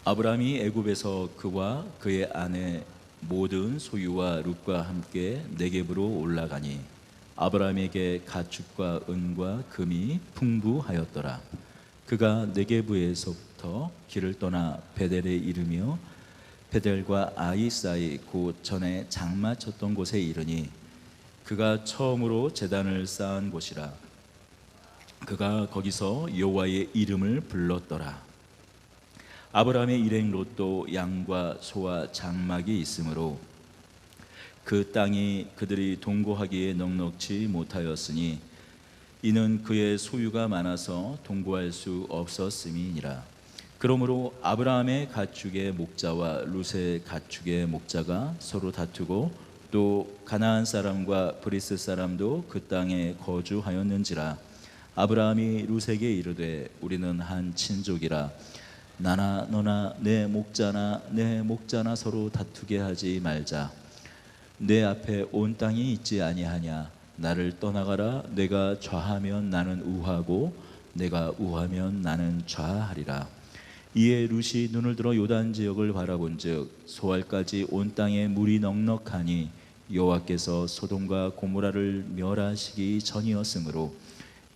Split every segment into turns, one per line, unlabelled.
아브라함이 애굽에서 그와 그의 아내 모든 소유와 룻과 함께 네겝으로 올라가니 아브라함에게 가축과 은과 금이 풍부하였더라. 그가 네겝에서부터 길을 떠나 베델에 이르며 베델과 아이 사이 곧 전에 장마 쳤던 곳에 이르니 그가 처음으로 제단을 쌓은 곳이라. 그가 거기서 여호와의 이름을 불렀더라. 아브라함의 일행 롯도 양과 소와 장막이 있으므로 그 땅이 그들이 동거하기에 넉넉지 못하였으니 이는 그의 소유가 많아서 동거할 수 없었음이니라. 그러므로 아브라함의 가축의 목자와 룻의 가축의 목자가 서로 다투고 또 가나안 사람과 브리스 사람도 그 땅에 거주하였는지라. 아브라함이 룻에게 이르되 우리는 한 친족이라 나나 너나 내 목자나 서로 다투게 하지 말자. 내 앞에 온 땅이 있지 아니하냐. 나를 떠나가라. 내가 좌하면 나는 우하고 내가 우하면 나는 좌하리라. 이에 룻이 눈을 들어 요단 지역을 바라본즉 소알까지 온 땅에 물이 넉넉하니 여호와께서 소돔과 고모라를 멸하시기 전이었으므로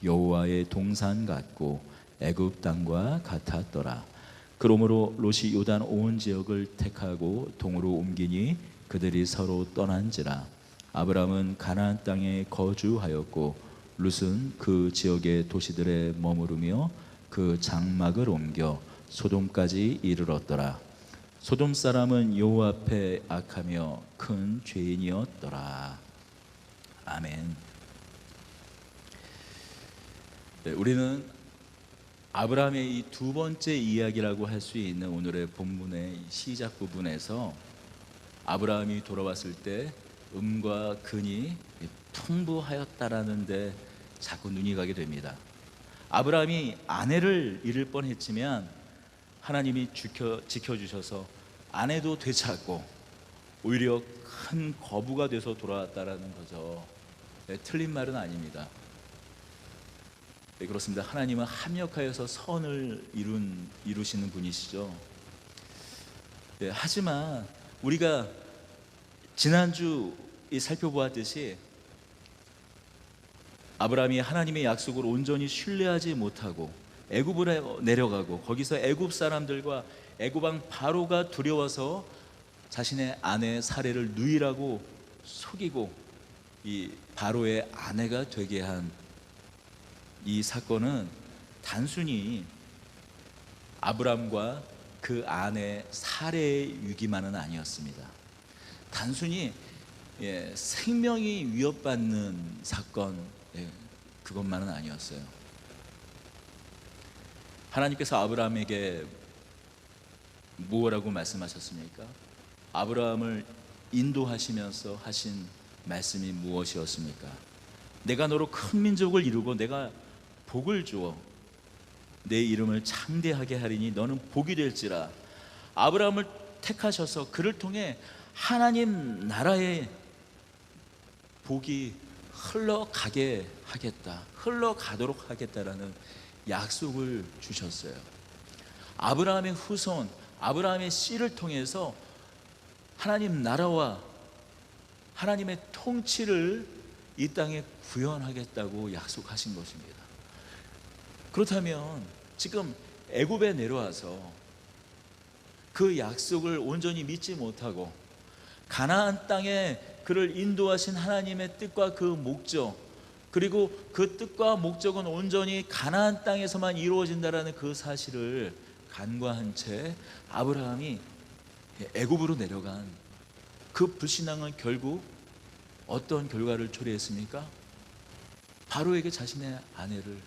여호와의 동산 같고 애굽 땅과 같았더라. 그러므로 롯이 요단 온 지역을 택하고 동으로 옮기니 그들이 서로 떠난지라. 아브라함은 가나안 땅에 거주하였고 롯은 그 지역의 도시들에 머무르며 그 장막을 옮겨 소돔까지 이르렀더라. 소돔 사람은 여호와 앞에 악하며 큰 죄인이었더라. 아멘. 네, 우리는 아브라함의 이 두 번째 이야기라고 할 수 있는 오늘의 본문의 시작 부분에서 아브라함이 돌아왔을 때 음과 근이 풍부하였다라는 데 자꾸 눈이 가게 됩니다. 아브라함이 아내를 잃을 뻔했지만 하나님이 지켜주셔서 아내도 되찾고 오히려 큰 거부가 돼서 돌아왔다라는 거죠. 네, 틀린 말은 아닙니다. 네, 그렇습니다. 하나님은 합력하여서 선을 이루시는 분이시죠. 네, 하지만 우리가 지난주 살펴보았듯이 아브라함이 하나님의 약속을 온전히 신뢰하지 못하고 애굽으로 내려가고 거기서 애굽 사람들과 애굽 왕 바로가 두려워서 자신의 아내 사례를 누이라고 속이고 이 바로의 아내가 되게 한 이 사건은 단순히 아브라함과 그 아내 사례의 위기만은 아니었습니다. 단순히 생명이 위협받는 사건 그것만은 아니었어요. 하나님께서 아브라함에게 무엇라고 말씀하셨습니까? 아브라함을 인도하시면서 하신 말씀이 무엇이었습니까? 내가 너로 큰 민족을 이루고 내가 복을 주어 내 이름을 창대하게 하리니 너는 복이 될지라. 아브라함을 택하셔서 그를 통해 하나님 나라의 복이 흘러가게 하겠다, 흘러가도록 하겠다라는 약속을 주셨어요. 아브라함의 후손, 아브라함의 씨를 통해서 하나님 나라와 하나님의 통치를 이 땅에 구현하겠다고 약속하신 것입니다. 그렇다면 지금 애굽에 내려와서 그 약속을 온전히 믿지 못하고 가나안 땅에 그를 인도하신 하나님의 뜻과 그 목적, 그리고 그 뜻과 목적은 온전히 가나안 땅에서만 이루어진다라는 그 사실을 간과한 채 아브라함이 애굽으로 내려간 그 불신앙은 결국 어떤 결과를 초래했습니까? 바로에게 자신의 아내를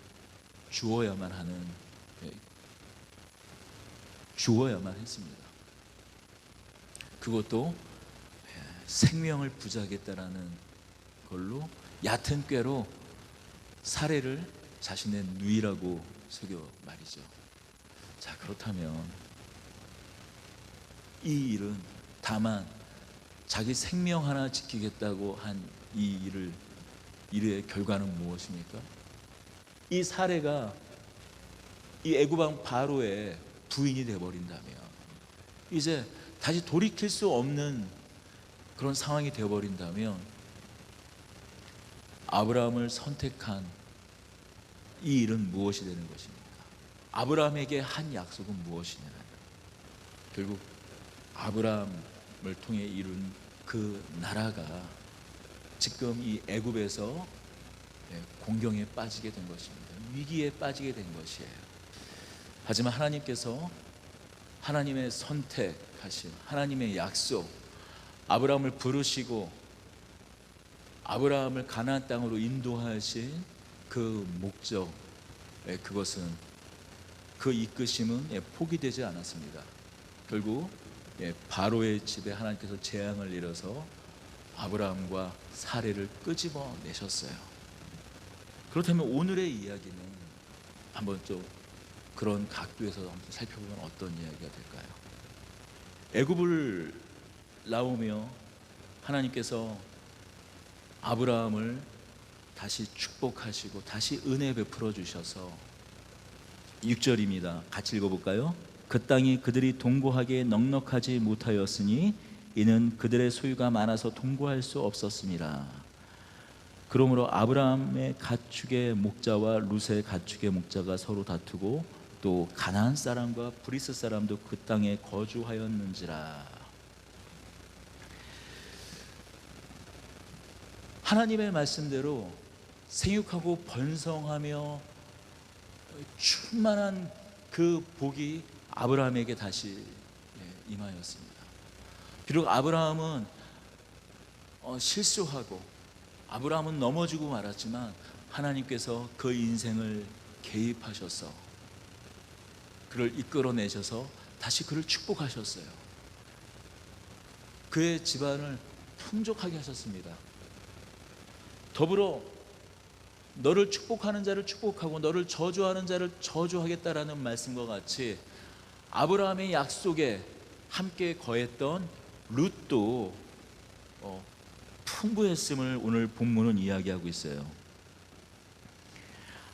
주어야만 했습니다. 그것도 생명을 부자하겠다라는 걸로 얕은 꾀로 사례를 자신의 누이라고 속여 말이죠. 자, 그렇다면 이 일은 다만 자기 생명 하나 지키겠다고 한 이 일의 결과는 무엇입니까? 이 사례가 이 애굽 왕 바로의 부인이 되어버린다면 이제 다시 돌이킬 수 없는 그런 상황이 되어버린다면 아브라함을 선택한 이 일은 무엇이 되는 것입니까? 아브라함에게 한 약속은 무엇이냐? 결국 아브라함을 통해 이룬 그 나라가 지금 이 애굽에서 공경에 빠지게 된 것입니다. 위기에 빠지게 된 것이에요. 하지만 하나님께서 하나님의 선택하신 하나님의 약속, 아브라함을 부르시고 아브라함을 가나안 땅으로 인도하신 그 목적, 그것은 그 이끄심은 포기되지 않았습니다. 결국 바로의 집에 하나님께서 재앙을 내려서 아브라함과 사례를 끄집어 내셨어요. 그렇다면 오늘의 이야기는 한번 좀 그런 각도에서 한번 살펴보면 어떤 이야기가 될까요? 애굽을 나오며 하나님께서 아브라함을 다시 축복하시고 다시 은혜 베풀어 주셔서 6절입니다. 같이 읽어볼까요? 그 땅이 그들이 동거하기에 넉넉하지 못하였으니 이는 그들의 소유가 많아서 동거할 수 없었습니다. 그러므로 아브라함의 가축의 목자와 룻의 가축의 목자가 서로 다투고 또 가나안 사람과 브리스 사람도 그 땅에 거주하였는지라. 하나님의 말씀대로 생육하고 번성하며 충만한 그 복이 아브라함에게 다시 임하였습니다. 비록 아브라함은 실수하고 아브라함은 넘어지고 말았지만 하나님께서 그 인생을 개입하셔서 그를 이끌어내셔서 다시 그를 축복하셨어요. 그의 집안을 풍족하게 하셨습니다. 더불어 너를 축복하는 자를 축복하고 너를 저주하는 자를 저주하겠다라는 말씀과 같이 아브라함의 약속에 함께 거했던 룻도 풍부했음을 오늘 본문은 이야기하고 있어요.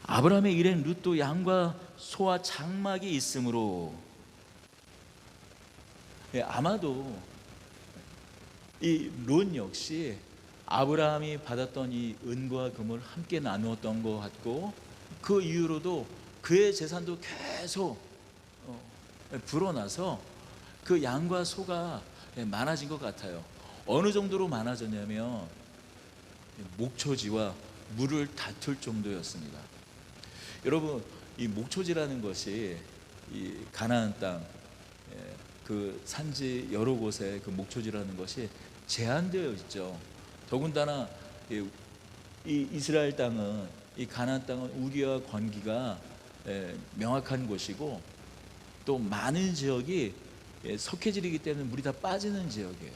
아브라함의 일행 룻도 양과 소와 장막이 있으므로 아마도 이 룻 역시 아브라함이 받았던 이 은과 금을 함께 나누었던 것 같고 그 이후로도 그의 재산도 계속 불어나서 그 양과 소가 많아진 것 같아요. 어느 정도로 많아졌냐면 목초지와 물을 다툴 정도였습니다. 여러분, 이 목초지라는 것이 이 가나안 땅 그 산지 여러 곳에 그 목초지라는 것이 제한되어 있죠. 더군다나 이 이스라엘 땅은 이 가나안 땅은 우리와 관계가 명확한 곳이고 또 많은 지역이 석회질이기 때문에 물이 다 빠지는 지역이에요.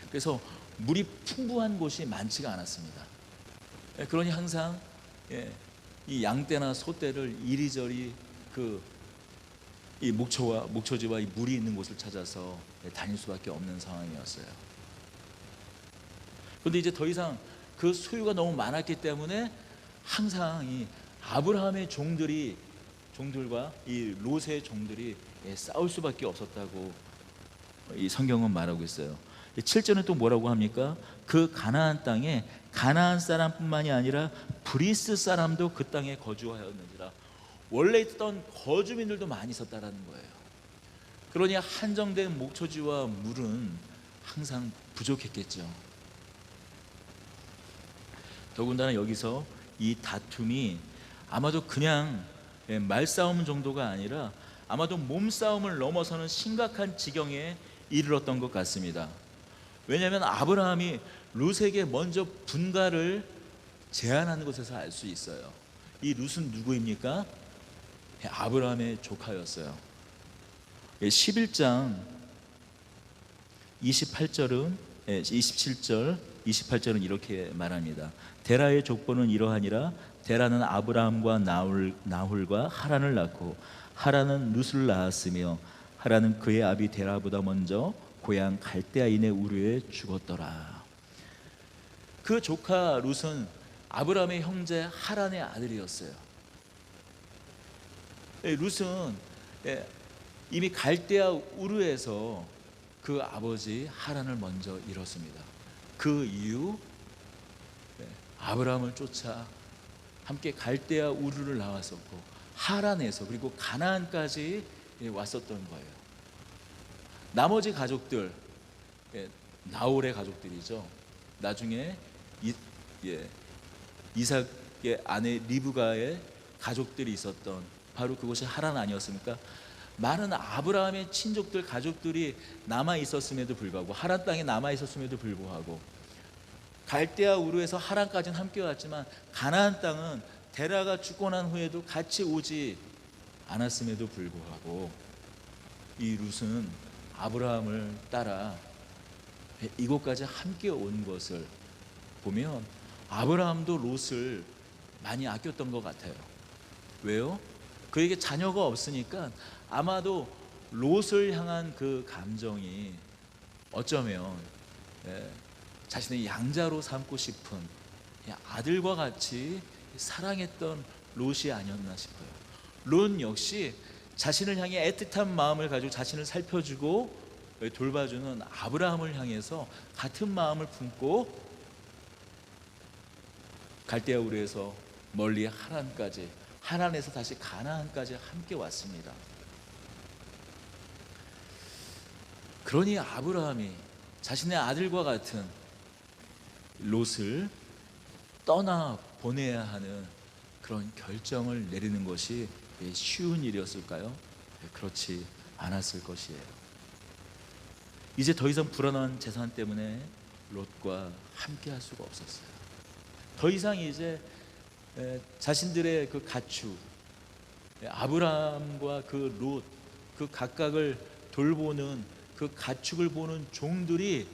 그래서 물이 풍부한 곳이 많지가 않았습니다. 그러니 항상 이 양떼나 소떼를 이리저리 이 목초지와 이 물이 있는 곳을 찾아서 다닐 수밖에 없는 상황이었어요. 그런데 이제 더 이상 그 소유가 너무 많았기 때문에 항상 이 아브라함의 종들과 이 롯의 종들이 싸울 수밖에 없었다고 이 성경은 말하고 있어요. 7절은 또 뭐라고 합니까? 그 가나안 땅에 가나안 사람뿐만이 아니라 브리스 사람도 그 땅에 거주하였는지라. 원래 있던 거주민들도 많이 있었다라는 거예요. 그러니 한정된 목초지와 물은 항상 부족했겠죠. 더군다나 여기서 이 다툼이 아마도 그냥 말싸움 정도가 아니라 아마도 몸싸움을 넘어서는 심각한 지경에 이르렀던 것 같습니다. 왜냐하면 아브라함이 룻에게 먼저 분가를 제안하는 것에서 알 수 있어요. 이 룻은 누구입니까? 아브라함의 조카였어요. 11장 27절, 28절은 이렇게 말합니다. 데라의 족보는 이러하니라. 데라는 아브라함과 나홀과 하란을 낳고 하란은 룻을 낳았으며 하란은 그의 아비 데라보다 먼저 고향 갈대아인의 우르에 죽었더라. 그 조카 룻은 아브라함의 형제 하란의 아들이었어요. 룻은 이미 갈대아 우르에서 그 아버지 하란을 먼저 잃었습니다. 그 이후 아브라함을 쫓아 함께 갈대아 우르를 나왔었고 하란에서 그리고 가나안까지 왔었던 거예요. 나머지 가족들, 나홀의 가족들이죠. 나중에 이삭의 아내 리브가의 가족들이 있었던 바로 그곳이 하란 아니었습니까? 많은 아브라함의 친족들 가족들이 남아 있었음에도 불구하고 하란 땅에 남아 있었음에도 불구하고 갈대아 우르에서 하란까지는 함께 왔지만 가나안 땅은 데라가 죽고 난 후에도 같이 오지 않았음에도 불구하고 이 룻은 아브라함을 따라 이곳까지 함께 온 것을 보면 아브라함도 롯을 많이 아꼈던 것 같아요. 왜요? 그에게 자녀가 없으니까 아마도 롯을 향한 그 감정이 어쩌면 자신의 양자로 삼고 싶은 아들과 같이 사랑했던 롯이 아니었나 싶어요. 롯 역시 자신을 향해 애틋한 마음을 가지고 자신을 살펴주고 돌봐주는 아브라함을 향해서 같은 마음을 품고 갈대아 우르에서 멀리 하란까지, 하란에서 다시 가나안까지 함께 왔습니다. 그러니 아브라함이 자신의 아들과 같은 롯을 떠나 보내야 하는 그런 결정을 내리는 것이 쉬운 일이었을까요? 그렇지 않았을 것이에요. 이제 더 이상 불어난 재산 때문에 롯과 함께 할 수가 없었어요. 더 이상 이제 자신들의 그 가축, 아브라함과 그 롯, 그 각각을 돌보는 그 가축을 보는 종들이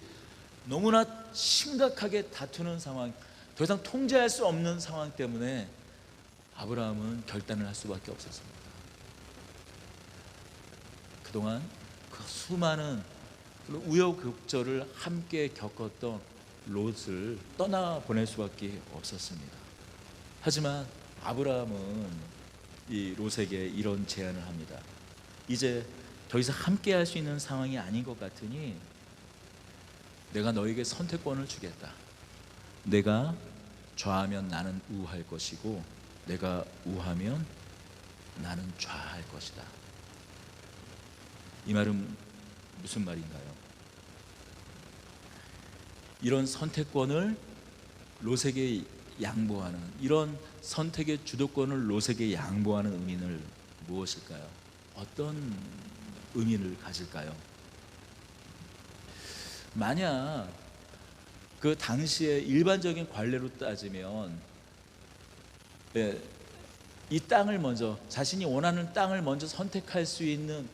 너무나 심각하게 다투는 상황, 더 이상 통제할 수 없는 상황 때문에 아브라함은 결단을 할 수밖에 없었습니다. 그동안 그 수많은 우여곡절을 함께 겪었던 롯을 떠나보낼 수밖에 없었습니다. 하지만 아브라함은 이 롯에게 이런 제안을 합니다. 이제 더 이상 함께 할 수 있는 상황이 아닌 것 같으니 내가 너에게 선택권을 주겠다. 내가 좌하면 나는 우할 것이고 내가 우하면 나는 좌할 것이다. 이 말은 무슨 말인가요? 이런 선택권을 롯에게 양보하는, 이런 선택의 주도권을 롯에게 양보하는 의미는 무엇일까요? 어떤 의미를 가질까요? 만약 그 당시에 일반적인 관례로 따지면 이 땅을 먼저, 자신이 원하는 땅을 먼저 선택할 수 있는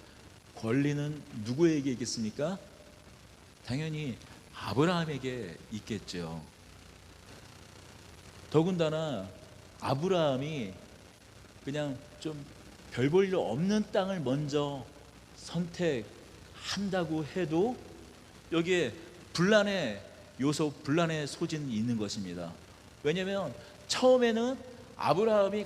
권리는 누구에게 있겠습니까? 당연히 아브라함에게 있겠죠. 더군다나 아브라함이 그냥 좀 별 볼 일 없는 땅을 먼저 선택한다고 해도 여기에 분란의 요소, 분란의 소진이 있는 것입니다. 왜냐하면 처음에는 아브라함이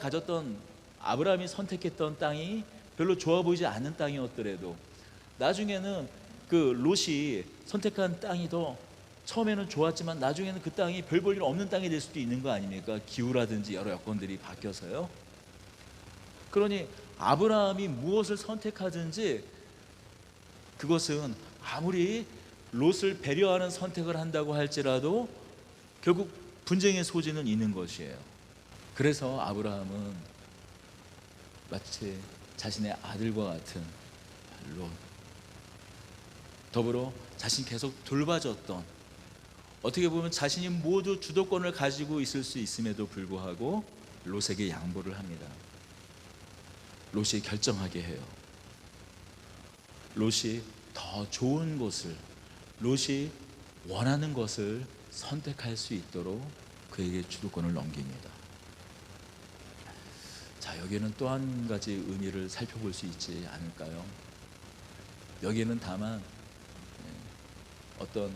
선택했던 땅이 별로 좋아 보이지 않는 땅이었더라도 나중에는 그 롯이 선택한 땅이 더 처음에는 좋았지만 나중에는 그 땅이 별 볼 일 없는 땅이 될 수도 있는 거 아닙니까? 기후라든지 여러 여건들이 바뀌어서요. 그러니 아브라함이 무엇을 선택하든지 그것은 아무리 롯을 배려하는 선택을 한다고 할지라도 결국 분쟁의 소지는 있는 것이에요. 그래서 아브라함은 마치 자신의 아들과 같은 롯, 더불어 자신 계속 돌봐줬던, 어떻게 보면 자신이 모두 주도권을 가지고 있을 수 있음에도 불구하고 롯에게 양보를 합니다. 롯이 결정하게 해요. 롯이 더 좋은 곳을, 롯이 원하는 것을 선택할 수 있도록 그에게 주도권을 넘깁니다. 자, 여기에는 또 한 가지 의미를 살펴볼 수 있지 않을까요? 여기에는 다만 어떤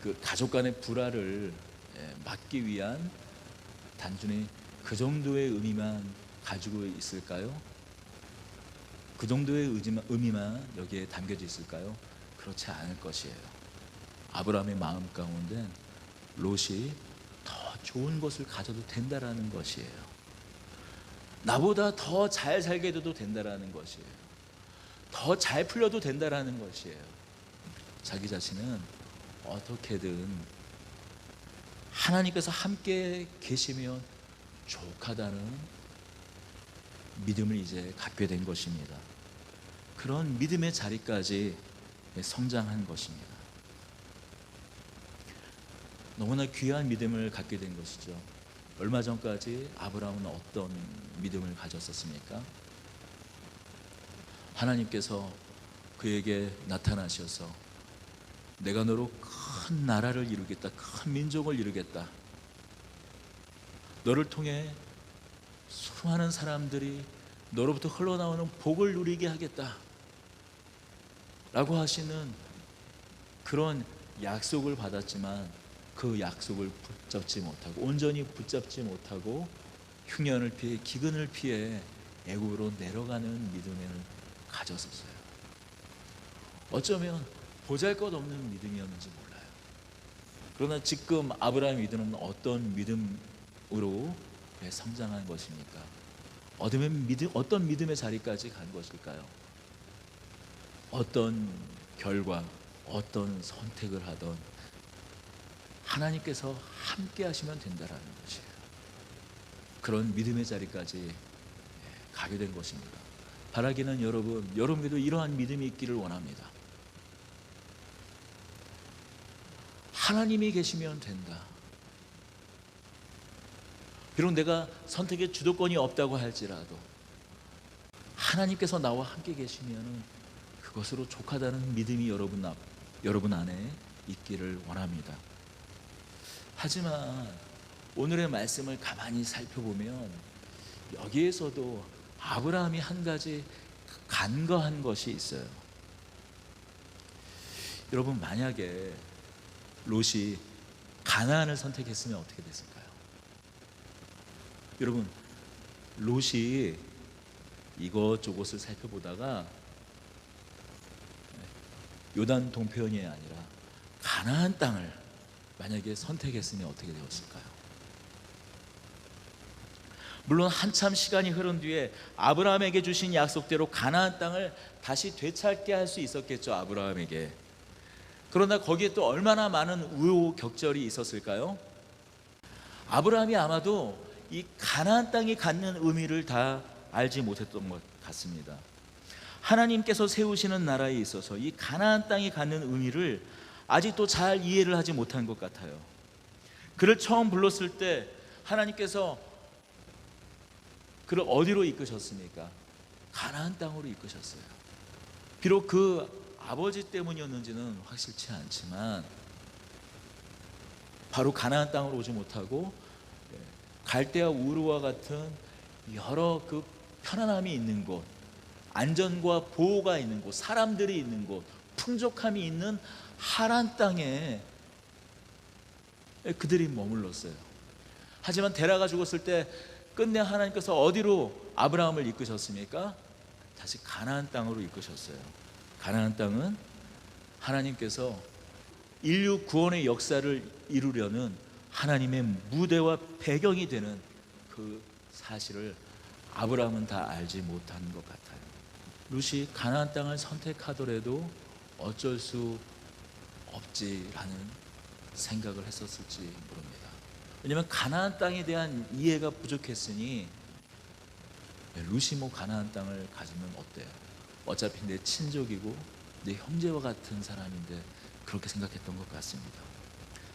그 가족 간의 불화를 막기 위한 단순히 그 정도의 의미만 가지고 있을까요? 그 정도의 의미만 여기에 담겨져 있을까요? 그렇지 않을 것이에요. 아브라함의 마음 가운데 롯이 더 좋은 것을 가져도 된다라는 것이에요. 나보다 더 잘 살게 돼도 된다라는 것이에요. 더 잘 풀려도 된다라는 것이에요. 자기 자신은 어떻게든 하나님께서 함께 계시면 족하다는 믿음을 이제 갖게 된 것입니다. 그런 믿음의 자리까지 성장한 것입니다. 너무나 귀한 믿음을 갖게 된 것이죠. 얼마 전까지 아브라함은 어떤 믿음을 가졌었습니까? 하나님께서 그에게 나타나셔서 내가 너로 큰 나라를 이루겠다, 큰 민족을 이루겠다, 너를 통해 수많은 사람들이 너로부터 흘러나오는 복을 누리게 하겠다 라고 하시는 그런 약속을 받았지만 그 약속을 붙잡지 못하고, 온전히 붙잡지 못하고 흉년을 피해 기근을 피해 애굽으로 내려가는 믿음을 가졌었어요. 어쩌면 보잘것없는 믿음이었는지 몰라요. 그러나 지금 아브라함의 믿음은 어떤 믿음으로 성장한 것입니까? 어떤 믿음의 자리까지 간 것일까요? 어떤 결과, 어떤 선택을 하던 하나님께서 함께 하시면 된다라는 것이에요. 그런 믿음의 자리까지 가게 된 것입니다. 바라기는 여러분에게도 이러한 믿음이 있기를 원합니다. 하나님이 계시면 된다. 비록 내가 선택의 주도권이 없다고 할지라도 하나님께서 나와 함께 계시면 그것으로 족하다는 믿음이 여러분 안에 있기를 원합니다. 하지만 오늘의 말씀을 가만히 살펴보면 여기에서도 아브라함이 한 가지 간과한 것이 있어요. 여러분, 만약에 롯이 가나안을 선택했으면 어떻게 됐을까요? 여러분, 롯이 이것저것을 살펴보다가 요단 동편이 아니라 가나안 땅을 만약에 선택했으면 어떻게 되었을까요? 물론 한참 시간이 흐른 뒤에 아브라함에게 주신 약속대로 가나안 땅을 다시 되찾게 할 수 있었겠죠, 아브라함에게. 그러나 거기에 또 얼마나 많은 우여곡절이 있었을까요? 아브라함이 아마도 이 가나안 땅이 갖는 의미를 다 알지 못했던 것 같습니다. 하나님께서 세우시는 나라에 있어서 이 가나안 땅이 갖는 의미를 아직도 잘 이해를 하지 못한 것 같아요. 그를 처음 불렀을 때 하나님께서 그를 어디로 이끄셨습니까? 가나안 땅으로 이끄셨어요. 비록 그 아버지 때문이었는지는 확실치 않지만 바로 가나안 땅으로 오지 못하고 갈대아 우르와 같은 여러 그 편안함이 있는 곳, 안전과 보호가 있는 곳, 사람들이 있는 곳, 풍족함이 있는 하란 땅에 그들이 머물렀어요. 하지만 데라가 죽었을 때 끝내 하나님께서 어디로 아브라함을 이끄셨습니까? 다시 가나안 땅으로 이끄셨어요. 가나안 땅은 하나님께서 인류 구원의 역사를 이루려는 하나님의 무대와 배경이 되는 그 사실을 아브라함은 다 알지 못한 것 같아요. 롯이 가나안 땅을 선택하더라도 어쩔 수 없지라는 생각을 했었을지 모릅니다. 왜냐하면 가나안 땅에 대한 이해가 부족했으니 롯이 가나안 땅을 가지면 어때요? 어차피 내 친족이고 내 형제와 같은 사람인데, 그렇게 생각했던 것 같습니다.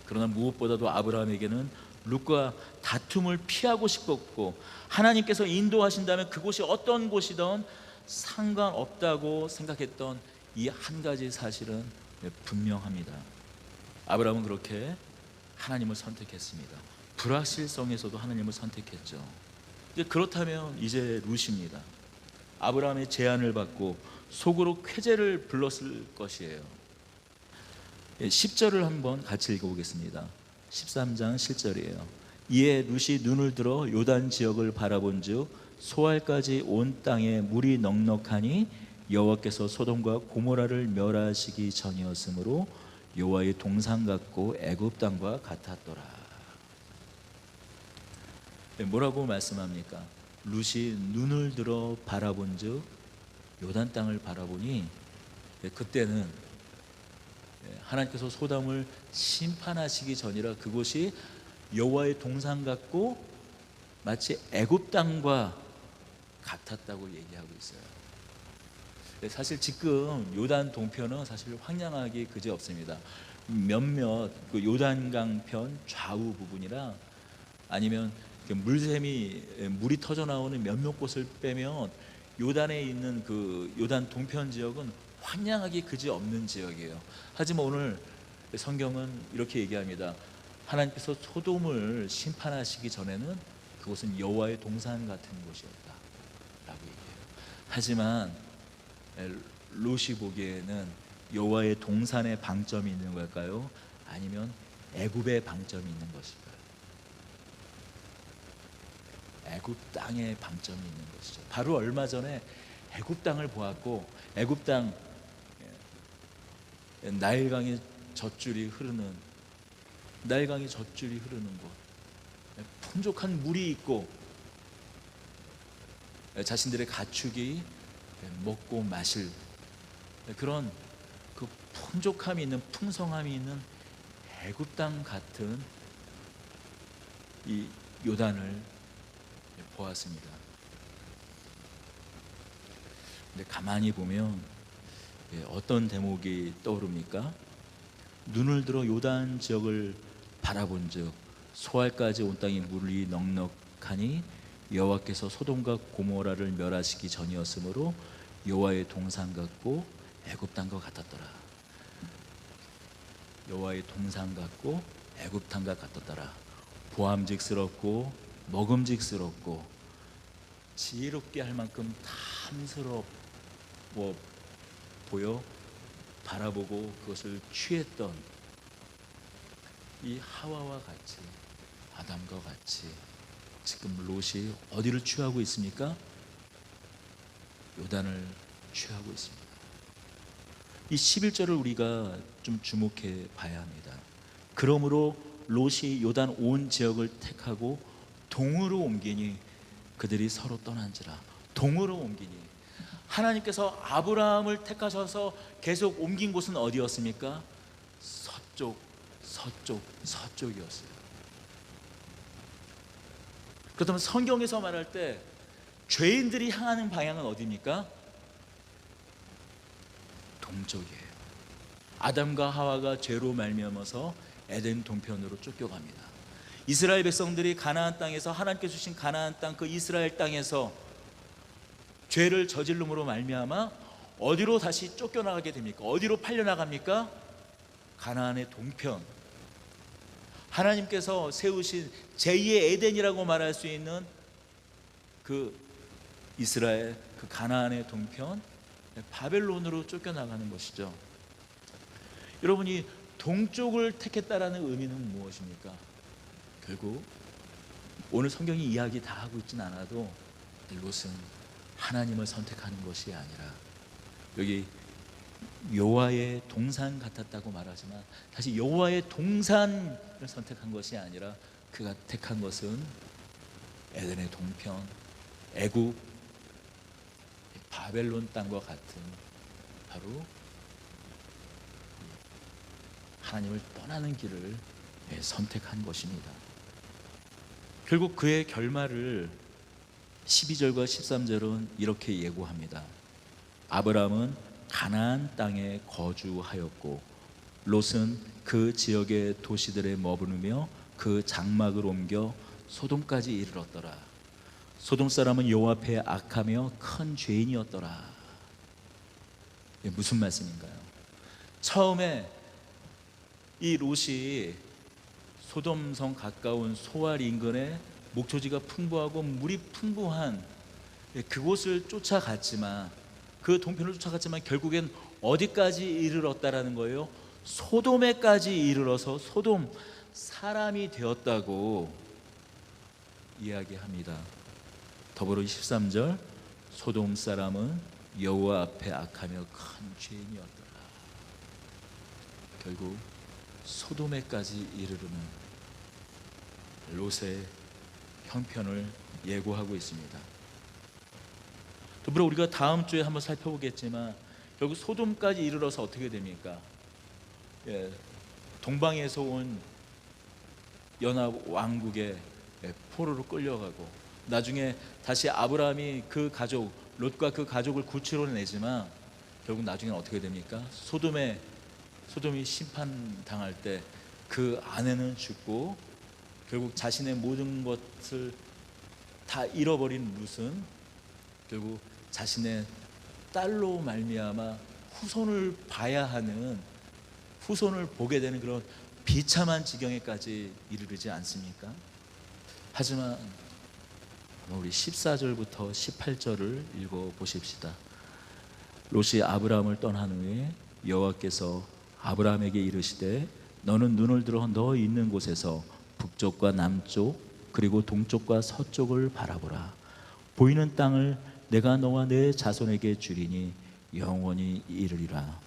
그러나 무엇보다도 아브라함에게는 롯과 다툼을 피하고 싶었고, 하나님께서 인도하신다면 그곳이 어떤 곳이든 상관없다고 생각했던 이 한 가지 사실은 분명합니다. 아브라함은 그렇게 하나님을 선택했습니다. 불확실성에서도 하나님을 선택했죠. 그렇다면 이제 롯입니다. 아브라함의 제안을 받고 속으로 쾌재를 불렀을 것이에요. 10절을 한번 같이 읽어보겠습니다. 13장 10절이에요. 이에 롯이 눈을 들어 요단 지역을 바라본즉 소알까지 온 땅에 물이 넉넉하니 여호와께서 소돔과 고모라를 멸하시기 전이었으므로 여호와의 동산 같고 애굽 땅과 같았더라. 뭐라고 말씀합니까? 룻이 눈을 들어 바라본즉 요단 땅을 바라보니 그때는 하나님께서 소돔을 심판하시기 전이라 그곳이 여호와의 동산 같고 마치 애굽 땅과 같았다고 얘기하고 있어요. 사실 지금 요단 동편은 사실 황량하기 그지없습니다. 몇몇 그 요단강 편 좌우 부분이랑 아니면 물이 터져 나오는 몇몇 곳을 빼면 요단에 있는 그 요단 동편 지역은 황량하기 그지없는 지역이에요. 하지만 오늘 성경은 이렇게 얘기합니다. 하나님께서 소돔을 심판하시기 전에는 그곳은 여호와의 동산 같은 곳이었다라고 얘기해요. 하지만 롯이 보기에는 여호와의 동산에 방점이 있는 걸까요? 아니면 애굽에 방점이 있는 것일까요? 애굽 땅에 방점이 있는 것이죠. 바로 얼마 전에 애굽 땅을 보았고 애굽 땅 나일강의 젖줄이 흐르는 곳, 풍족한 물이 있고 자신들의 가축이 먹고 마실 그런 그 풍족함이 있는 풍성함이 있는 애굽 땅 같은 이 요단을 보았습니다. 근데 가만히 보면 어떤 대목이 떠오릅니까? 눈을 들어 요단 지역을 바라본즉 소알까지 온 땅에 물이 넉넉하니 여호와께서 소돔과 고모라를 멸하시기 전이었으므로 여호와의 동산 같고 애굽 땅과 같았더라. 여호와의 동산 같고 애굽 땅과 같았더라. 보암직스럽고 먹음직스럽고 지혜롭게 할 만큼 탐스러워 보여 바라보고 그것을 취했던 이 하와와 같이 아담과 같이 지금 롯이 어디를 취하고 있습니까? 요단을 취하고 있습니다. 이 11절을 우리가 좀 주목해 봐야 합니다. 그러므로 롯이 요단 온 지역을 택하고 동으로 옮기니 그들이 서로 떠난지라. 동으로 옮기니 하나님께서 아브라함을 택하셔서 계속 옮긴 곳은 어디였습니까? 서쪽이었어요. 그렇다면 성경에서 말할 때 죄인들이 향하는 방향은 어디입니까? 동쪽이에요. 아담과 하와가 죄로 말미암아서 에덴 동편으로 쫓겨갑니다. 이스라엘 백성들이 가나안 땅에서 하나님께 주신 가나안 땅 그 이스라엘 땅에서 죄를 저질름으로 말미암아 어디로 다시 쫓겨나가게 됩니까? 어디로 팔려나갑니까? 가나안의 동편, 하나님께서 세우신 제2의 에덴이라고 말할 수 있는 그 이스라엘 그 가나안의 동편 바벨론으로 쫓겨나가는 것이죠. 여러분이 동쪽을 택했다라는 의미는 무엇입니까? 결국 오늘 성경이 이야기 다 하고 있진 않아도 롯은 하나님을 선택하는 것이 아니라 여기 여호와의 동산 같았다고 말하지만 다시 여호와의 동산을 선택한 것이 아니라 그가 택한 것은 에덴의 동편, 애굽, 바벨론 땅과 같은 바로 하나님을 떠나는 길을 선택한 것입니다. 결국 그의 결말을 12절과 13절은 이렇게 예고합니다. 아브라함은 가나안 땅에 거주하였고 롯은 그 지역의 도시들에 머무르며 그 장막을 옮겨 소돔까지 이르렀더라. 소돔 사람은 여호와 앞에 악하며 큰 죄인이었더라. 이게 무슨 말씀인가요? 처음에 이 롯이 소돔성 가까운 소알 인근에 목초지가 풍부하고 물이 풍부한 그곳을 쫓아갔지만 그 동편을 쫓아갔지만 결국엔 어디까지 이르렀다라는 거예요? 소돔에까지 이르러서 소돔 사람이 되었다고 이야기합니다. 더불어 13절 소돔 사람은 여호와 앞에 악하며 큰 죄인이었더라. 결국 소돔에까지 이르르는 롯의 형편을 예고하고 있습니다. 더불어 우리가 다음 주에 한번 살펴보겠지만 결국 소돔까지 이르러서 어떻게 됩니까? 동방에서 온 연합 왕국의 포로로 끌려가고 나중에 다시 아브라함이 그 가족 롯과 그 가족을 구치로 내지만 결국 나중에는 어떻게 됩니까? 소돔이 심판당할 때 그 아내는 죽고 결국 자신의 모든 것을 다 잃어버린 룻은 결국 자신의 딸로 말미암아 후손을 봐야 하는, 후손을 보게 되는 그런 비참한 지경에까지 이르르지 않습니까? 하지만 우리 14절부터 18절을 읽어 보십시다. 롯이 아브라함을 떠난 후에 여호와께서 아브라함에게 이르시되 너는 눈을 들어 너 있는 곳에서 북쪽과 남쪽 그리고 동쪽과 서쪽을 바라보라. 보이는 땅을 내가 너와 내 자손에게 주리니 영원히 이르리라.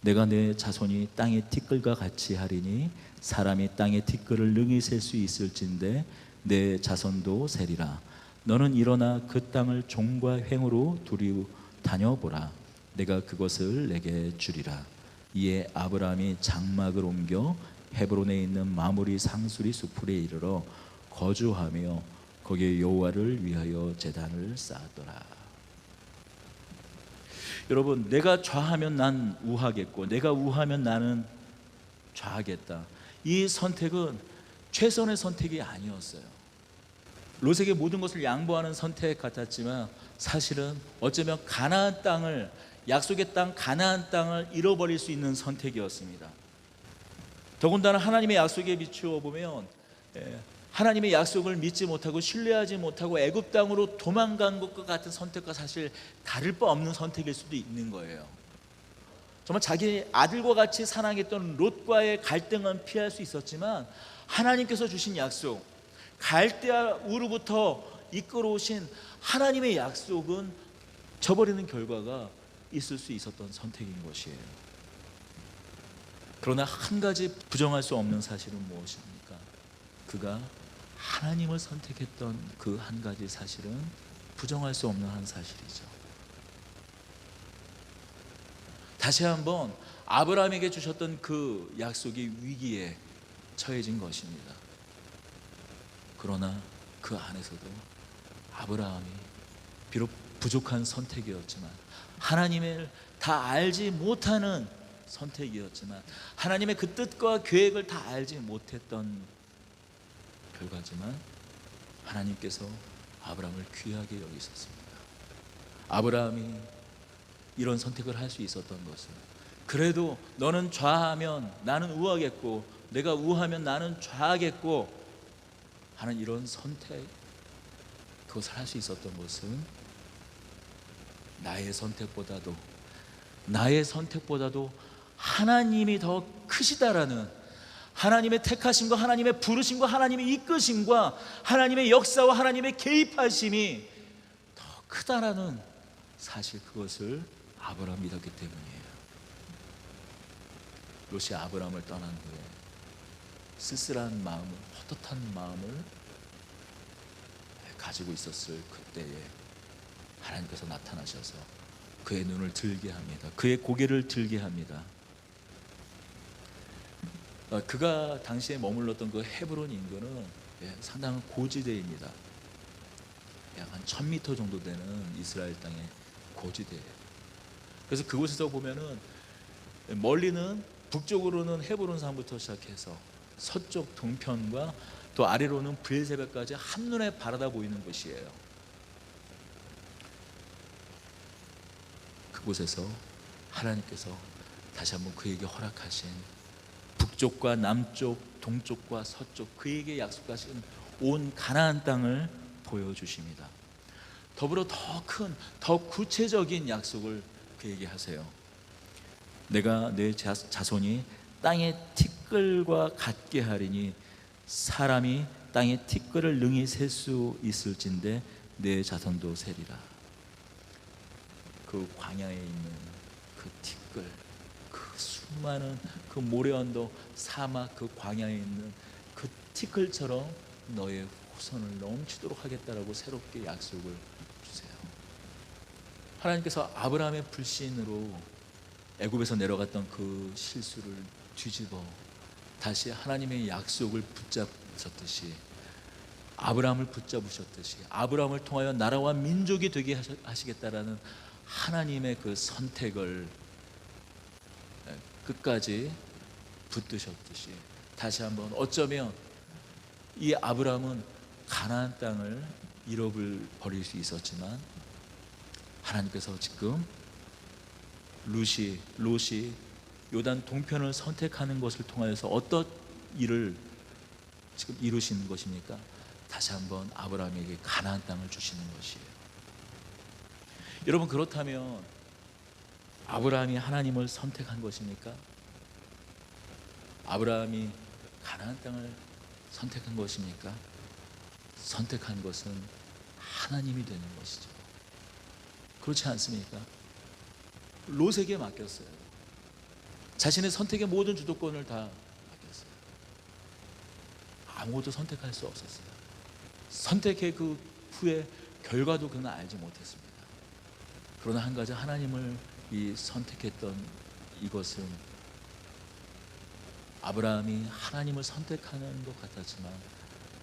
내가 내 자손이 땅의 티끌과 같이 하리니 사람이 땅의 티끌을 능히 셀 수 있을진데 내 자손도 세리라. 너는 일어나 그 땅을 종과 횡으로 두루 다녀보라. 내가 그것을 내게 주리라. 이에 아브라함이 장막을 옮겨 헤브론에 있는 마므리 상수리 수풀에 이르러 거주하며 거기에 여호와를 위하여 제단을 쌓았더라. 여러분, 내가 좌하면 난 우하겠고 내가 우하면 나는 좌하겠다. 이 선택은 최선의 선택이 아니었어요. 롯에게 모든 것을 양보하는 선택 같았지만 사실은 어쩌면 가나안 땅을, 약속의 땅 가나안 땅을 잃어버릴 수 있는 선택이었습니다. 더군다나 하나님의 약속에 비추어 보면 하나님의 약속을 믿지 못하고 신뢰하지 못하고 애굽 땅으로 도망간 것과 같은 선택과 사실 다를 바 없는 선택일 수도 있는 거예요. 정말 자기 아들과 같이 사랑했던 롯과의 갈등은 피할 수 있었지만 하나님께서 주신 약속, 갈대아 우르부터 이끌어오신 하나님의 약속은 저버리는 결과가 있을 수 있었던 선택인 것이에요. 그러나 한 가지 부정할 수 없는 사실은 무엇입니까? 그가 하나님을 선택했던 그 한 가지 사실은 부정할 수 없는 한 사실이죠. 다시 한번 아브라함에게 주셨던 그 약속이 위기에 처해진 것입니다. 그러나 그 안에서도 아브라함이 비록 부족한 선택이었지만, 하나님을 다 알지 못하는 선택이었지만, 하나님의 그 뜻과 계획을 다 알지 못했던 결과지만 하나님께서 아브라함을 귀하게 여기셨습니다. 아브라함이 이런 선택을 할 수 있었던 것은, 그래도 너는 좌하면 나는 우하겠고 내가 우하면 나는 좌하겠고 하는 이런 선택, 그것을 할 수 있었던 것은 나의 선택보다도 하나님이 더 크시다라는, 하나님의 택하심과 하나님의 부르심과 하나님의 이끄심과 하나님의 역사와 하나님의 개입하심이 더 크다라는 사실, 그것을 아브라함이 믿었기 때문이에요. 롯이 아브라함을 떠난 후에 쓸쓸한 마음을, 헛헛한 마음을 가지고 있었을 그때에 하나님께서 나타나셔서 그의 눈을 들게 합니다. 그의 고개를 들게 합니다. 그가 당시에 머물렀던 그 헤브론 인근은 상당한 고지대입니다. 약 한 1000m 정도 되는 이스라엘 땅의 고지대예요. 그래서 그곳에서 보면은 멀리는 북쪽으로는 헤브론 산부터 시작해서 서쪽 동편과 또 아래로는 브엘세바까지 한눈에 바라다 보이는 곳이에요. 그곳에서 하나님께서 다시 한번 그에게 허락하신 북쪽과 남쪽, 동쪽과 서쪽, 그에게 약속하신 온 가나안 땅을 보여주십니다. 더불어 더 큰, 더 구체적인 약속을 그에게 하세요. 내가 내 자손이 땅의 티끌과 같게 하리니 사람이 땅의 티끌을 능히 셀 수 있을진데 내 자손도 세리라. 그 광야에 있는 그 티끌, 그 수많은 그 모래 언덕, 사막 그 광야에 있는 그 티끌처럼 너의 후손을 넘치도록 하겠다라고 새롭게 약속을 주세요. 하나님께서 아브라함의 불신으로 애굽에서 내려갔던 그 실수를 뒤집어 다시 하나님의 약속을 붙잡으셨듯이, 아브라함을 붙잡으셨듯이 아브라함을 통하여 나라와 민족이 되게 하시겠다라는 하나님의 그 선택을 끝까지 붙드셨듯이 다시 한번, 어쩌면 이 아브라함은 가나안 땅을 잃어버릴 수 있었지만 하나님께서 지금 롯이 요단 동편을 선택하는 것을 통하여서 어떤 일을 지금 이루시는 것입니까? 다시 한번 아브라함에게 가나안 땅을 주시는 것이에요. 여러분, 그렇다면 아브라함이 하나님을 선택한 것입니까? 아브라함이 가나안 땅을 선택한 것입니까? 선택한 것은 하나님이 되는 것이죠. 그렇지 않습니까? 롯에게 맡겼어요. 자신의 선택의 모든 주도권을 다 맡겼어요. 아무것도 선택할 수 없었어요. 선택의 그 후에 결과도 그는 알지 못했습니다. 그러나 한 가지, 하나님을 선택했던 이것은 아브라함이 하나님을 선택하는 것 같았지만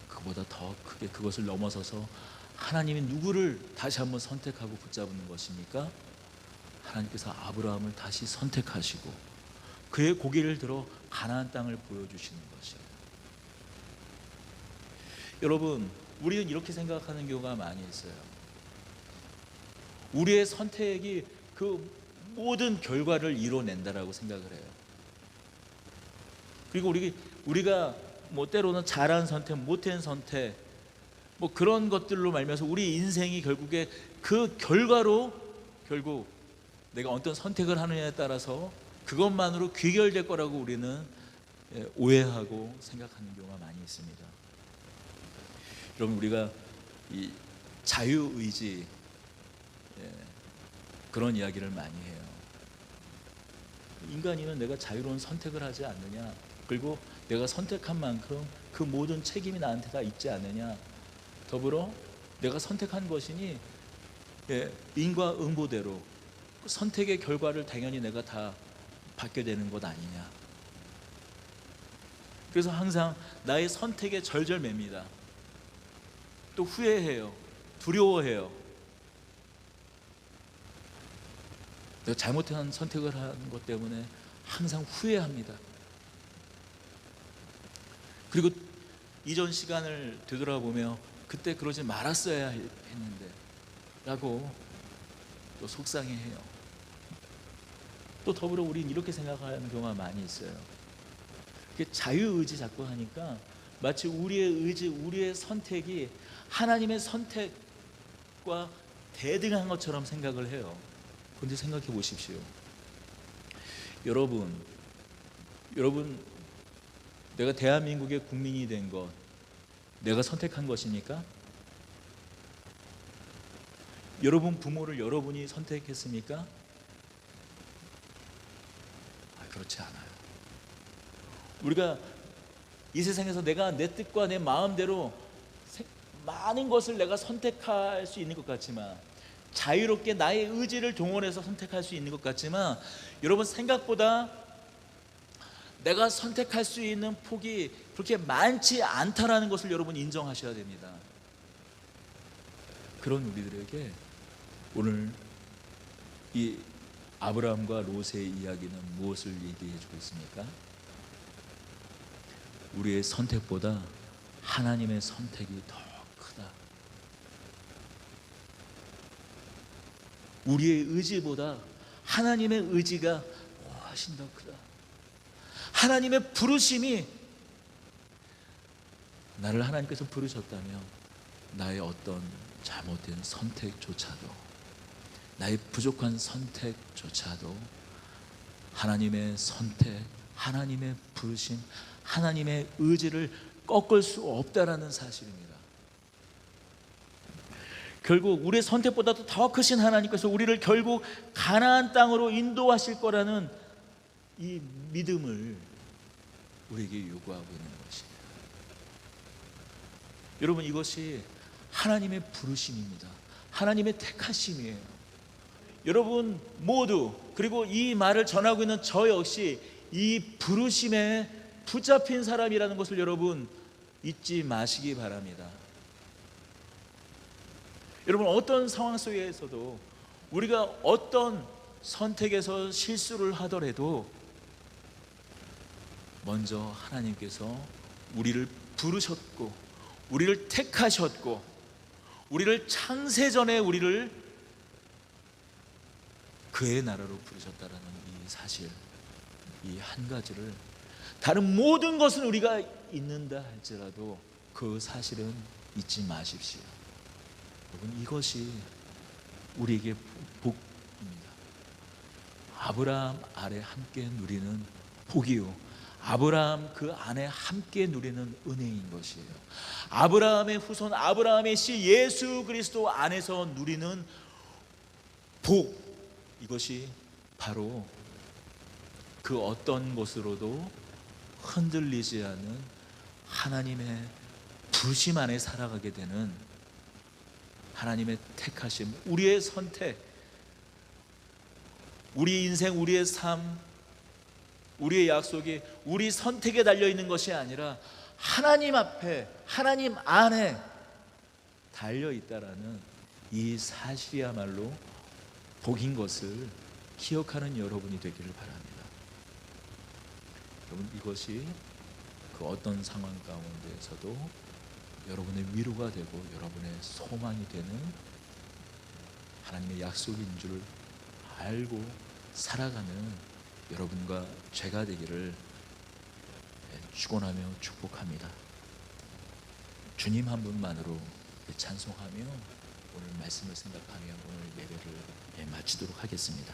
그보다 더 크게 그것을 넘어서서 하나님이 누구를 다시 한번 선택하고 붙잡는 것입니까? 하나님께서 아브라함을 다시 선택하시고 그의 고개를 들어 가나안 땅을 보여주시는 것이에요. 여러분, 우리는 이렇게 생각하는 경우가 많이 있어요. 우리의 선택이 그 모든 결과를 이뤄낸다라고 생각을 해요. 그리고 우리가 때로는 잘한 선택, 못한 선택, 그런 것들로 말미암아서 우리 인생이 결국에 그 결과로 결국 내가 어떤 선택을 하느냐에 따라서 그것만으로 귀결될 거라고 우리는 오해하고 생각하는 경우가 많이 있습니다. 여러분, 우리가 이 자유의지, 그런 이야기를 많이 해요. 인간이면 내가 자유로운 선택을 하지 않느냐, 그리고 내가 선택한 만큼 그 모든 책임이 나한테 다 있지 않느냐, 더불어 내가 선택한 것이니 인과응보대로 선택의 결과를 당연히 내가 다 받게 되는 것 아니냐. 그래서 항상 나의 선택에 절절맵니다. 또 후회해요. 두려워해요. 내가 잘못한 선택을 한 것 때문에 항상 후회합니다. 그리고 이전 시간을 되돌아보며 그때 그러지 말았어야 했는데 라고 또 속상해해요. 또 더불어 우리는 이렇게 생각하는 경우가 많이 있어요. 자유의지 자꾸 하니까 마치 우리의 의지, 우리의 선택이 하나님의 선택과 대등한 것처럼 생각을 해요. 그런데 생각해 보십시오. 여러분, 내가 대한민국의 국민이 된 것 내가 선택한 것입니까? 여러분 부모를 여러분이 선택했습니까? 그렇지 않아요. 우리가 이 세상에서 내가 내 뜻과 내 마음대로 많은 것을 내가 선택할 수 있는 것 같지만, 자유롭게 나의 의지를 동원해서 선택할 수 있는 것 같지만, 여러분, 생각보다 내가 선택할 수 있는 폭이 그렇게 많지 않다라는 것을 여러분 인정하셔야 됩니다. 그런 우리들에게 오늘 이 아브라함과 롯의 이야기는 무엇을 얘기해 주고 있습니까? 우리의 선택보다 하나님의 선택이 더 크다. 우리의 의지보다 하나님의 의지가 훨씬 더 크다. 하나님의 부르심이, 나를 하나님께서 부르셨다면 나의 어떤 잘못된 선택조차도, 나의 부족한 선택조차도 하나님의 선택, 하나님의 부르심, 하나님의 의지를 꺾을 수 없다라는 사실입니다. 결국 우리의 선택보다도 더 크신 하나님께서 우리를 결국 가나안 땅으로 인도하실 거라는 이 믿음을 우리에게 요구하고 있는 것입니다. 여러분, 이것이 하나님의 부르심입니다. 하나님의 택하심이에요. 여러분 모두, 그리고 이 말을 전하고 있는 저 역시 이 부르심에 붙잡힌 사람이라는 것을 여러분 잊지 마시기 바랍니다. 여러분, 어떤 상황 속에서도 우리가 어떤 선택에서 실수를 하더라도 먼저 하나님께서 우리를 부르셨고 우리를 택하셨고 우리를 창세전에 우리를 그의 나라로 부르셨다라는 이 사실, 이 한 가지를, 다른 모든 것은 우리가 잊는다 할지라도 그 사실은 잊지 마십시오. 여러분, 이것이 우리에게 복입니다. 아브라함 아래 함께 누리는 복이요, 아브라함 그 안에 함께 누리는 은혜인 것이에요. 아브라함의 후손, 아브라함의 씨 예수 그리스도 안에서 누리는 복, 이것이 바로 그 어떤 것으로도 흔들리지 않은 하나님의 부르심 안에 살아가게 되는 하나님의 택하심, 우리의 선택, 우리 인생, 우리의 삶, 우리의 약속이 우리 선택에 달려있는 것이 아니라 하나님 앞에, 하나님 안에 달려있다라는 이 사실이야말로 복인 것을 기억하는 여러분이 되기를 바랍니다. 여러분, 이것이 그 어떤 상황 가운데에서도 여러분의 위로가 되고 여러분의 소망이 되는 하나님의 약속인 줄 알고 살아가는 여러분과 제가 되기를 축원하며 축복합니다. 주님 한 분만으로 찬송하며 오늘 말씀을 생각하며 오늘 예배를 마치도록 하겠습니다.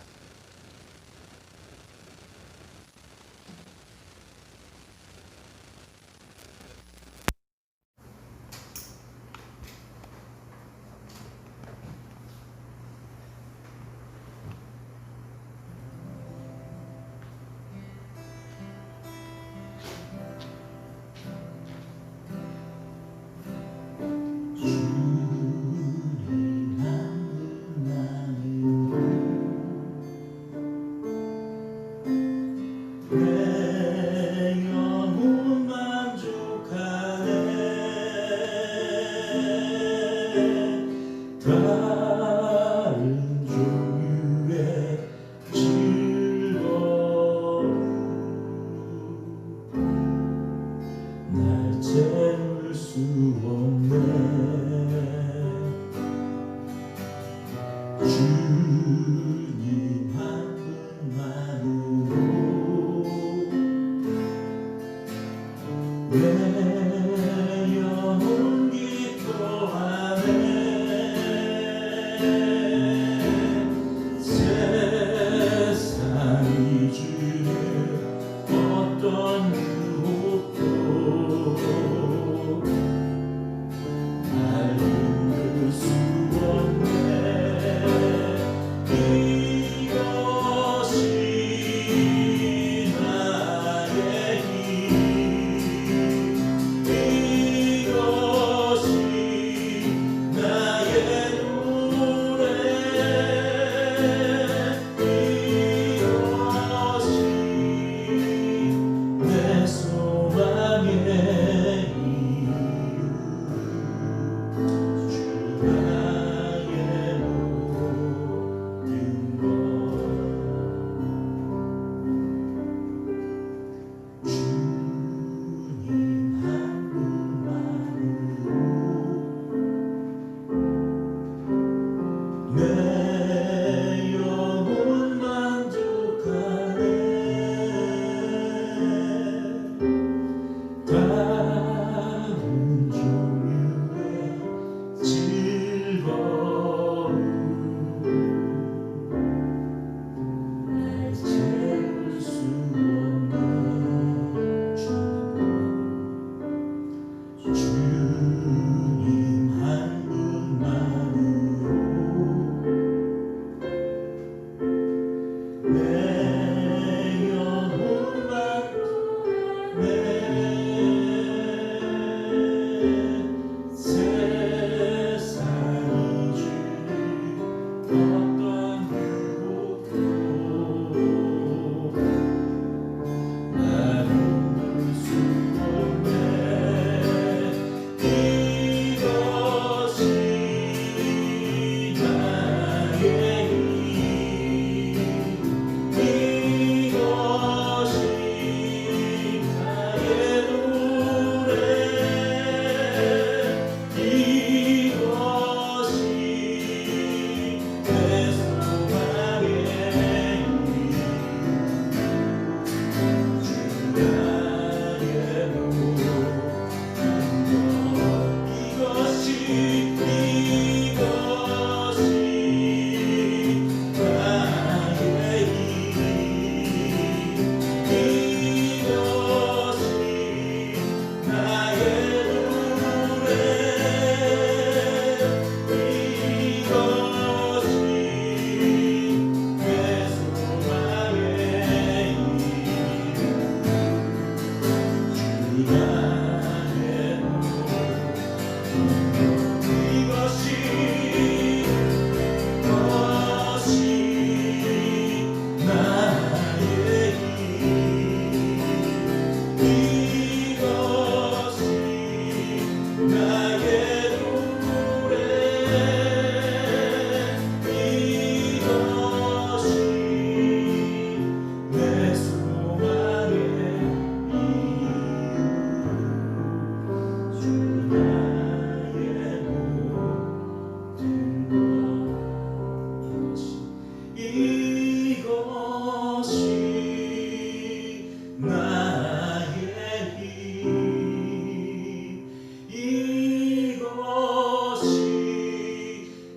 주님 한 분만으로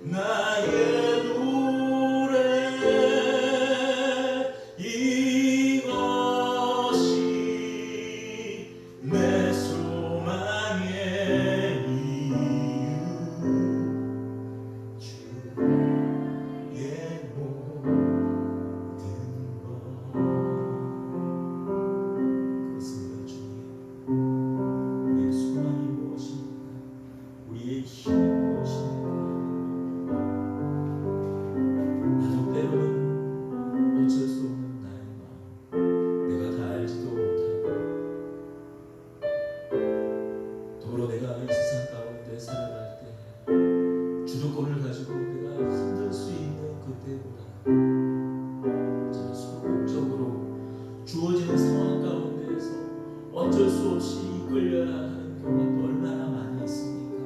나의 노래 이것이 내 소망의 이유 주의 모든 것 그렇습니다. 주님 우리의 소망이 무엇입니까? 우리의 힘이 무엇입니까? 나도 때로는 어쩔 수 없는 나의 마음 내가 다 알지도 못하고 도로 내가 이 세상 가운데 살아갈 때 주도권을 가지고 내가 힘들 수 있는 그때보다 저는 소극적으로 주어지는 상황 가운데에서 어쩔 수 없이 이끌려야 하는 경우가 또 얼마나 많이 있습니까?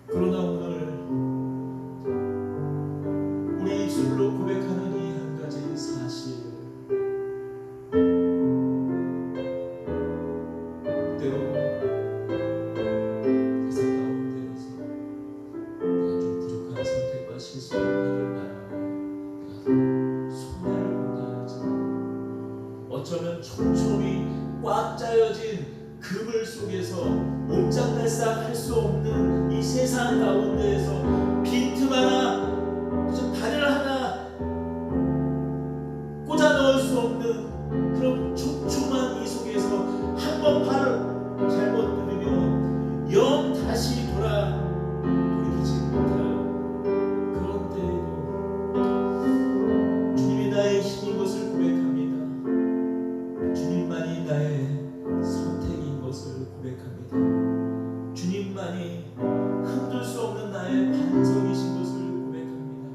그러나 오늘 우리 입술로 고백하는 이 한 가지 사실 때로 세상 가운데에서 내가 좀 부족한 선택과 실수를 하길 바라고 내가 손해를 본다 할지라도 어쩌면 촘촘히 꽉 짜여진 그물 속에서 옴짝달싹 할 수 없는 이 세상 가운데에서 빈틈 하나 그저 바늘 하나 꽂아 넣을 수 없는 그런 촘촘한 이 속에서 한 번 발을 잘못 들으면 영 다시 돌이키지 못할 그런 때에도 주님이 나의 힘인 것을 고백합니다. 주님만이 나의 선택인 것을 고백합니다. 주님만이 흔들 수 없는 나의 반석이신 것을 고백합니다.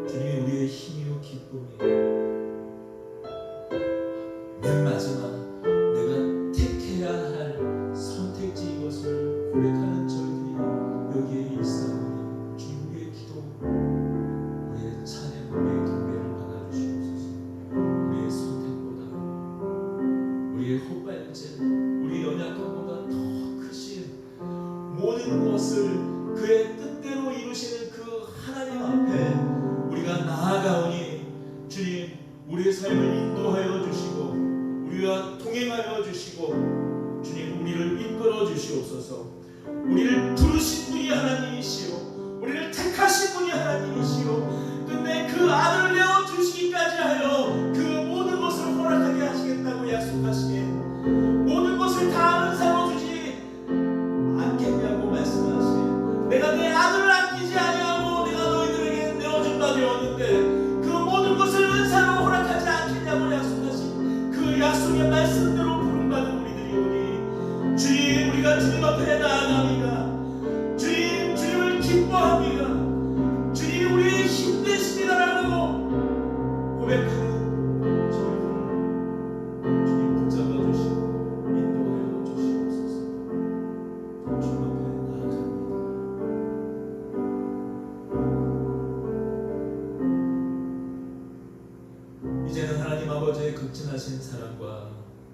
주님이 우리의 힘이요 기쁨이요 맨 마지막 내가 택해야 할 선택지인 것을 고백하는 저희들이 여기에 있사오니 주님 우리의 기도 우리의 찬양 우리의 경배를 받아주시옵소서. 우리의 선택보다 우리의 헛발질 우리의 연약함보다 더 크신 모든 것을 그의 뜻대로 이루시는 그 하나님 앞에 우리가 나아가오니 주님 우리의 삶을 인도하여 주시고 우리와 동행하여 주시고 주님 우리를 이끌어 주시옵소서. 우리를 부르신 분이 하나님이시오 우리를 택하신 분이 하나님이시오 근데 그 아들을 내어 주시기까지 하여 그 모든 것을 허락하게 하시겠다고 약속하시기에 모든 것을 다 은사로 주지 않겠냐고 말씀하시기에 내가 내 아들을 아끼지 아니하고 내가 너희들에게 내어준 바 되었는데 그 모든 것을 은사로 허락하지 않겠냐고 약속하신 그 약속의 말씀대로 부름받은 우리들이 오니 주님 우리가 주님 앞에 나아갑니다. 주님 주님을 기뻐합니다. 주님 우리의 힘 되십니다라고 고백하는 저희들 주님 붙잡아 주시고 인도하여 주시옵소서. 주님 앞에 나아갑니다. 이제는 하나님 아버지의 극진하신 사랑과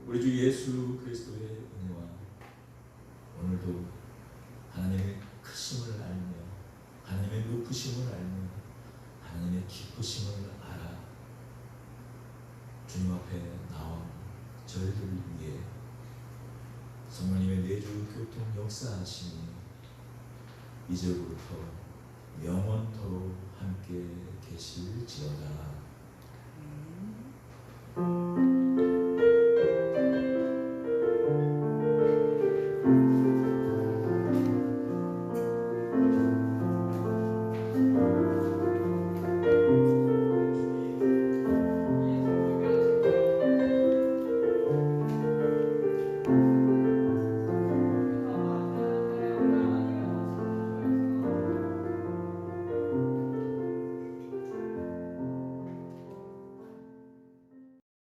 우리 주 예수 그리스도의 은혜와 오늘도 하나님의 크심을 알며 하나님의 높으심을 알며 하나님의 기쁘심을 알아 주님 앞에 나온 저희들 위해 성령님의 내주 교통 역사하심이 이제부터 영원토록 함께 계실지어다.